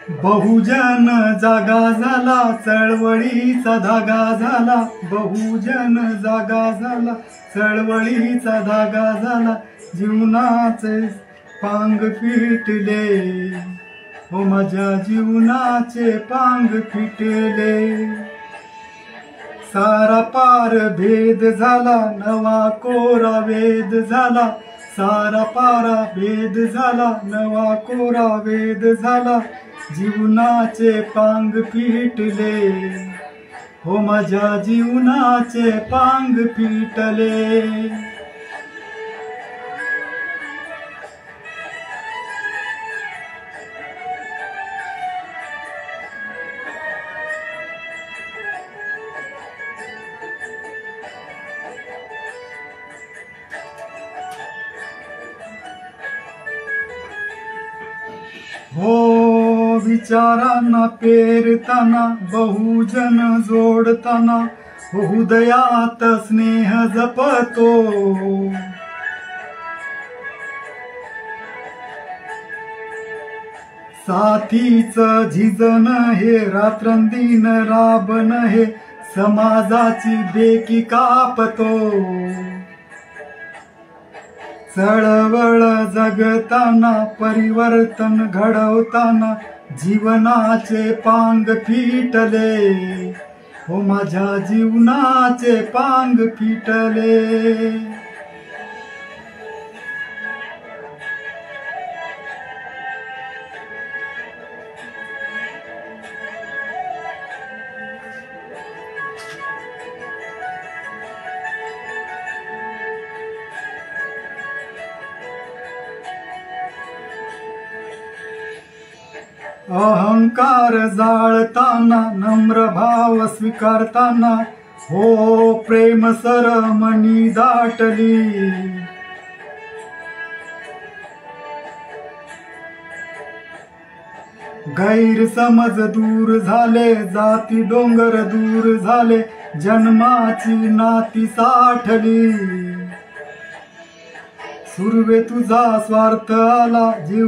बहुजन जागा झाला, चळवळीचा धागा झाला. बहुजन जागा झाला, चळवळीचा धागा झाला. जीवनाचे पांग फिटले, हो माझ्या जीवनाचे पांग फिटले. सारा पार भेद झाला, नवा कोरा वेद झाला. सारा पारा भेद झाला, नवा कोरा वेद झाला. जीवनाचे पांग फिटले, हो माझ्या जीवनाचे पांग फिटले. हो विचारांना पेरताना, बहुजन जोडताना, हृदयात स्नेह जपतो. साथीच झिजन हे, रात्रंदिन राबन हे, समाजाची बेकी कापतो. चळवळ जगताना, परिवर्तन घडवताना, जीवनाचे पांग फिटले, हो माझ्या जीवनाचे पांग फिटले. अहंकार जाळताना, नम्र भाव स्वीकारताना, हो प्रेम सरमणी दाटली. गैरसमज दूर झाले, जाती डोंगर दूर झाले, जन्माची नाती साठली. सुर्वे तुझा स्वार्थ आला, जीव